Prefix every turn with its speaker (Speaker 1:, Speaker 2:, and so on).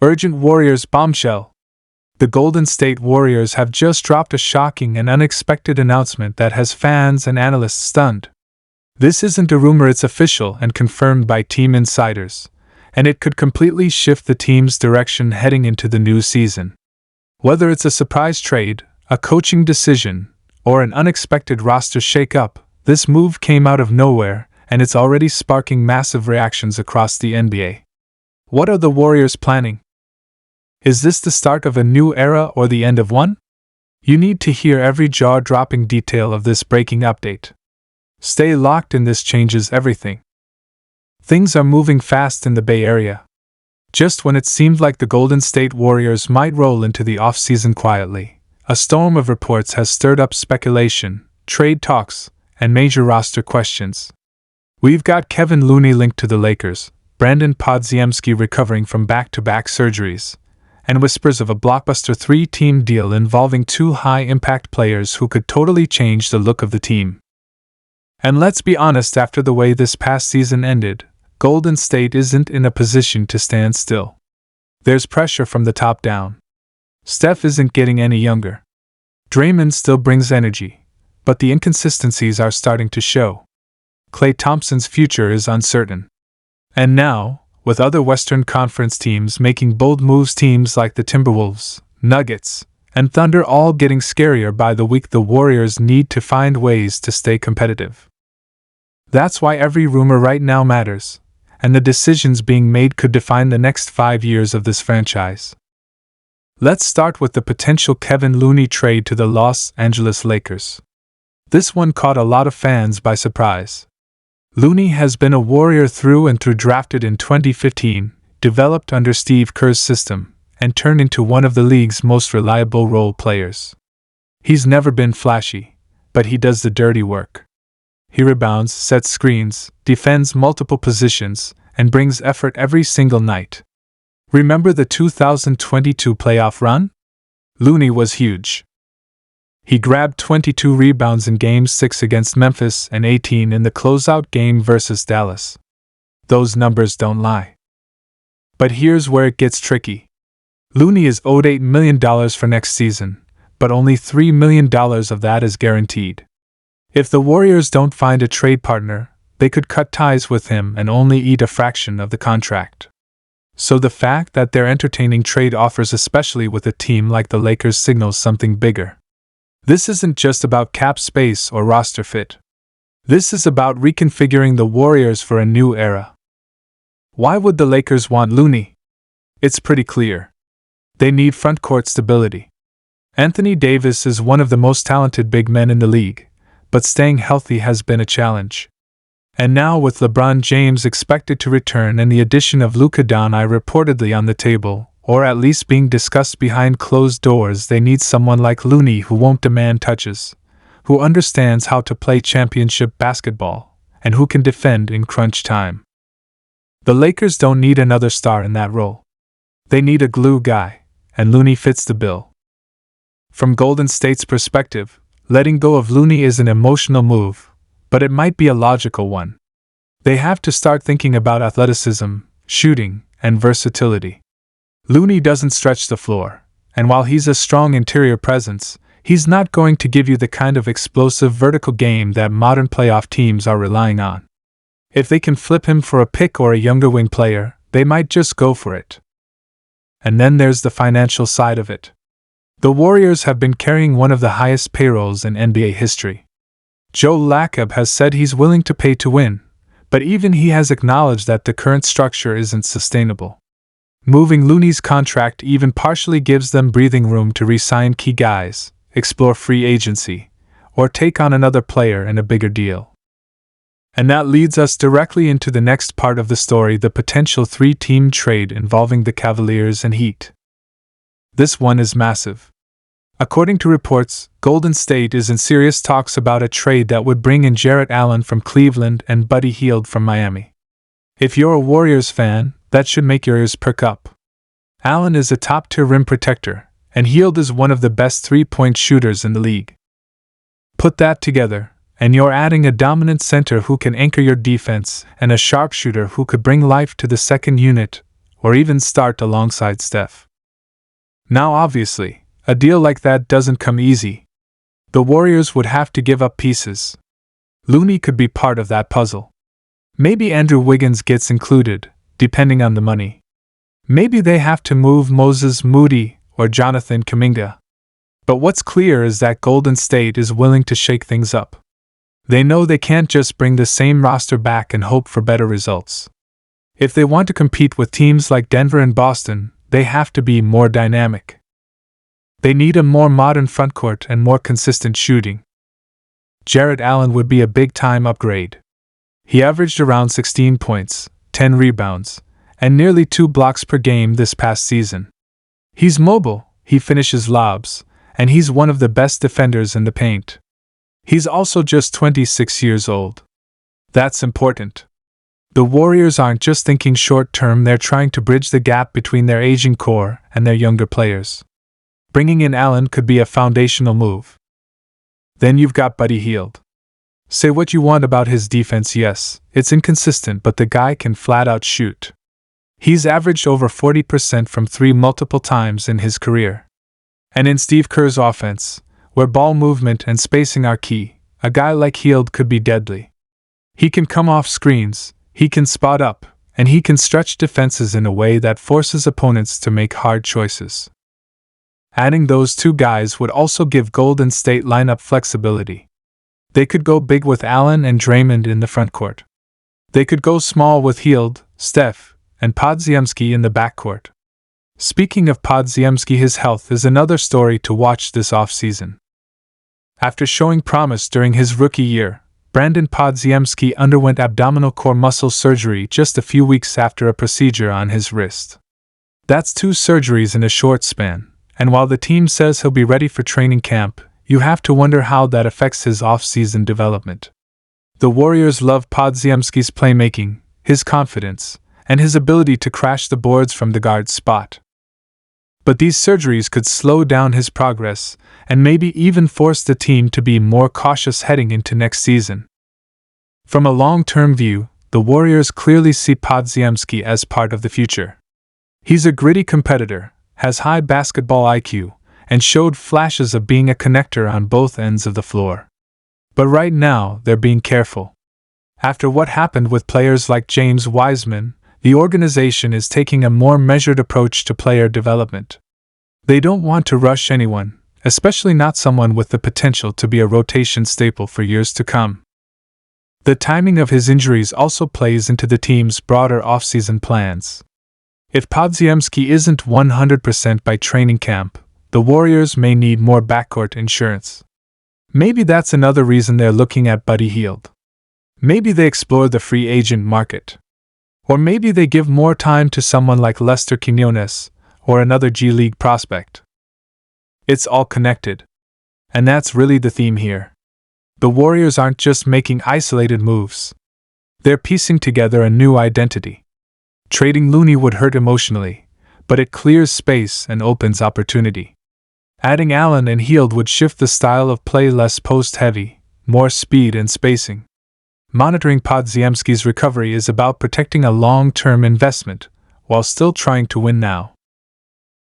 Speaker 1: Urgent Warriors bombshell. The Golden State Warriors have just dropped a shocking and unexpected announcement that has fans and analysts stunned. This isn't a rumor, it's official and confirmed by team insiders, and it could completely shift the team's direction heading into the new season. Whether it's a surprise trade, a coaching decision, or an unexpected roster shakeup, this move came out of nowhere, and it's already sparking massive reactions across the NBA. What are the Warriors planning? Is this the start of a new era or the end of one? You need to hear every jaw-dropping detail of this breaking update. Stay locked in, this changes everything. Things are moving fast in the Bay Area. Just when it seemed like the Golden State Warriors might roll into the offseason quietly, a storm of reports has stirred up speculation, trade talks, and major roster questions. We've got Kevin Looney linked to the Lakers, Brandon Podziemski recovering from back-to-back surgeries, and whispers of a blockbuster three-team deal involving two high-impact players who could totally change the look of the team. And let's be honest, after the way this past season ended, Golden State isn't in a position to stand still. There's pressure from the top down. Steph isn't getting any younger. Draymond still brings energy, but the inconsistencies are starting to show. Klay Thompson's future is uncertain. And now, with other Western Conference teams making bold moves, teams like the Timberwolves, Nuggets, and Thunder all getting scarier by the week, the Warriors need to find ways to stay competitive. That's why every rumor right now matters, and the decisions being made could define the next 5 years of this franchise. Let's start with the potential Kevin Looney trade to the Los Angeles Lakers. This one caught a lot of fans by surprise. Looney has been a Warrior through and through, drafted in 2015, developed under Steve Kerr's system, and turned into one of the league's most reliable role players. He's never been flashy, but he does the dirty work. He rebounds, sets screens, defends multiple positions, and brings effort every single night. Remember the 2022 playoff run? Looney was huge. He grabbed 22 rebounds in Game 6 against Memphis and 18 in the closeout game versus Dallas. Those numbers don't lie. But here's where it gets tricky. Looney is owed $8 million for next season, but only $3 million of that is guaranteed. If the Warriors don't find a trade partner, they could cut ties with him and only eat a fraction of the contract. So the fact that they're entertaining trade offers, especially with a team like the Lakers, signals something bigger. This isn't just about cap space or roster fit. This is about reconfiguring the Warriors for a new era. Why would the Lakers want Looney? It's pretty clear. They need frontcourt stability. Anthony Davis is one of the most talented big men in the league, but staying healthy has been a challenge. And now, with LeBron James expected to return and the addition of Luka Doncic reportedly on the table, or at least being discussed behind closed doors, they need someone like Looney who won't demand touches, who understands how to play championship basketball, and who can defend in crunch time. The Lakers don't need another star in that role. They need a glue guy, and Looney fits the bill. From Golden State's perspective, letting go of Looney is an emotional move, but it might be a logical one. They have to start thinking about athleticism, shooting, and versatility. Looney doesn't stretch the floor, and while he's a strong interior presence, he's not going to give you the kind of explosive vertical game that modern playoff teams are relying on. If they can flip him for a pick or a younger wing player, they might just go for it. And then there's the financial side of it. The Warriors have been carrying one of the highest payrolls in NBA history. Joe Lacob has said he's willing to pay to win, but even he has acknowledged that the current structure isn't sustainable. Moving Looney's contract even partially gives them breathing room to re-sign key guys, explore free agency, or take on another player in a bigger deal. And that leads us directly into the next part of the story, the potential three-team trade involving the Cavaliers and Heat. This one is massive. According to reports, Golden State is in serious talks about a trade that would bring in Jarrett Allen from Cleveland and Buddy Hield from Miami. If you're a Warriors fan, that should make your ears perk up. Allen is a top-tier rim protector, and Hield is one of the best three-point shooters in the league. Put that together, and you're adding a dominant center who can anchor your defense and a sharpshooter who could bring life to the second unit, or even start alongside Steph. Now obviously, a deal like that doesn't come easy. The Warriors would have to give up pieces. Looney could be part of that puzzle. Maybe Andrew Wiggins gets included, depending on the money. Maybe they have to move Moses Moody or Jonathan Kuminga. But what's clear is that Golden State is willing to shake things up. They know they can't just bring the same roster back and hope for better results. If they want to compete with teams like Denver and Boston, they have to be more dynamic. They need a more modern frontcourt and more consistent shooting. Jarrett Allen would be a big-time upgrade. He averaged around 16 points, 10 rebounds, and nearly 2 blocks per game this past season. He's mobile, he finishes lobs, and he's one of the best defenders in the paint. He's also just 26 years old. That's important. The Warriors aren't just thinking short-term, they're trying to bridge the gap between their aging core and their younger players. Bringing in Allen could be a foundational move. Then you've got Buddy Hield. Say what you want about his defense, yes, it's inconsistent, but the guy can flat-out shoot. He's averaged over 40% from 3 multiple times in his career. And in Steve Kerr's offense, where ball movement and spacing are key, a guy like Hield could be deadly. He can come off screens, he can spot up, and he can stretch defenses in a way that forces opponents to make hard choices. Adding those two guys would also give Golden State lineup flexibility. They could go big with Allen and Draymond in the frontcourt. They could go small with Hield, Steph, and Podziemski in the backcourt. Speaking of Podziemski, his health is another story to watch this offseason. After showing promise during his rookie year, Brandon Podziemski underwent abdominal core muscle surgery just a few weeks after a procedure on his wrist. That's 2 surgeries in a short span. And while the team says he'll be ready for training camp, you have to wonder how that affects his off-season development. The Warriors love Podziemski's playmaking, his confidence, and his ability to crash the boards from the guard spot. But these surgeries could slow down his progress, and maybe even force the team to be more cautious heading into next season. From a long-term view, the Warriors clearly see Podziemski as part of the future. He's a gritty competitor, has high basketball IQ, and showed flashes of being a connector on both ends of the floor. But right now, they're being careful. After what happened with players like James Wiseman, the organization is taking a more measured approach to player development. They don't want to rush anyone, especially not someone with the potential to be a rotation staple for years to come. The timing of his injuries also plays into the team's broader offseason plans. If Podziemski isn't 100% by training camp, the Warriors may need more backcourt insurance. Maybe that's another reason they're looking at Buddy Hield. Maybe they explore the free agent market. Or maybe they give more time to someone like Lester Quinones or another G League prospect. It's all connected. And that's really the theme here. The Warriors aren't just making isolated moves. They're piecing together a new identity. Trading Looney would hurt emotionally, but it clears space and opens opportunity. Adding Allen and Hield would shift the style of play, less post-heavy, more speed and spacing. Monitoring Podziemski's recovery is about protecting a long-term investment, while still trying to win now.